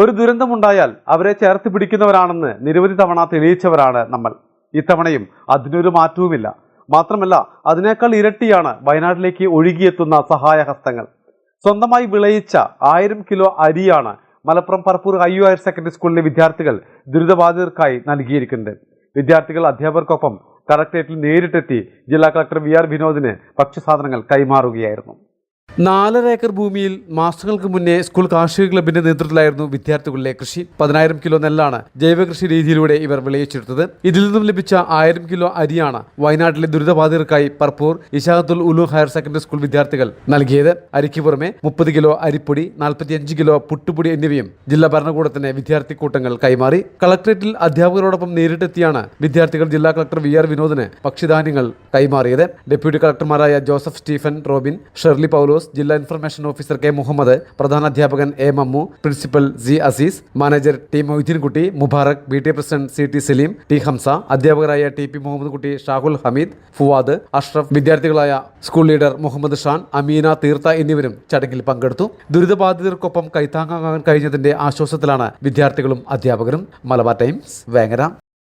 ഒരു ദുരന്തമുണ്ടായാൽ അവരെ ചേർത്ത് പിടിക്കുന്നവരാണെന്ന് നിരവധി തവണ തെളിയിച്ചവരാണ് നമ്മൾ. ഇത്തവണയും അതിനൊരു മാറ്റവുമില്ല. മാത്രമല്ല, അതിനേക്കാൾ ഇരട്ടിയാണ് വയനാട്ടിലേക്ക് ഒഴുകിയെത്തുന്ന സഹായഹസ്തങ്ങൾ. സ്വന്തമായി വിളയിച്ച 1000 കിലോ അരിയാണ് Malappuram Parappur IU higher secondary സ്കൂളിലെ വിദ്യാർത്ഥികൾ ദുരിതബാധിതർക്കായി നൽകിയിരിക്കുന്നത്. വിദ്യാർത്ഥികൾ അധ്യാപകർക്കൊപ്പം കളക്ടറേറ്റിൽ നേരിട്ടെത്തി ജില്ലാ കളക്ടർ VR വിനോദിന് ഭക്ഷ്യസാധനങ്ങൾ കൈമാറുകയായിരുന്നു. 4.5 ഏക്കർ ഭൂമിയിൽ മാസങ്ങൾക്ക് മുന്നേ സ്കൂൾ കാർഷിക ക്ലബിന്റെ നേതൃത്വത്തിലായിരുന്നു വിദ്യാർത്ഥികളുടെ കൃഷി. 10,000 കിലോ നെല്ലാണ് ജൈവ കൃഷി രീതിയിലൂടെ ഇവർ വിളയിച്ചെടുത്തത്. ഇതിൽ നിന്നും ലഭിച്ച 1000 കിലോ അരിയാണ് വയനാട്ടിലെ ദുരിതബാധിതർക്കായി Parappur Ishaathul Uloom higher secondary school വിദ്യാർത്ഥികൾ നൽകിയത്. അരിക്ക് പുറമെ 30 കിലോ അരിപ്പൊടി, 45 കിലോ പുട്ടുപൊടി എന്നിവയും ജില്ലാ ഭരണകൂടത്തിന് വിദ്യാർത്ഥി കൂട്ടങ്ങൾ കൈമാറി. കളക്ടറേറ്റിൽ അധ്യാപകരോടൊപ്പം നേരിട്ടെത്തിയാണ് വിദ്യാർത്ഥികൾ ജില്ലാ കളക്ടർ VR വിനോദിന് ഭക്ഷ്യധാന്യങ്ങൾ കൈമാറിയത്. ഡെപ്യൂട്ടി കളക്ടർമാരായ Joseph Stephen Robin, Shirley Paulose, ജില്ലാ ഇൻഫർമേഷൻ ഓഫീസർ K മുഹമ്മദ്, പ്രധാനാധ്യാപകൻ A Mammu, principal G Azeez, manager T Moideenkutty, Mubarak, BTA president CT Saleem, T Hamza, അധ്യാപകരായ TP മുഹമ്മദ് കുട്ടി, ഷാഹുൽ ഹമീദ്, ഫുവാദ്, അഷ്റഫ്, വിദ്യാർത്ഥികളായ സ്കൂൾ ലീഡർ മുഹമ്മദ് ഷാൻ, അമീന, തീർത്ത എന്നിവരും ചടങ്ങിൽ പങ്കെടുത്തു. ദുരിതബാധിതർക്കൊപ്പം കൈത്താങ്ങാകാൻ കഴിഞ്ഞതിന്റെ ആശ്വാസത്തിലാണ് വിദ്യാർത്ഥികളും അധ്യാപകരും. മലബാർ ടൈംസ്, വേങ്ങര.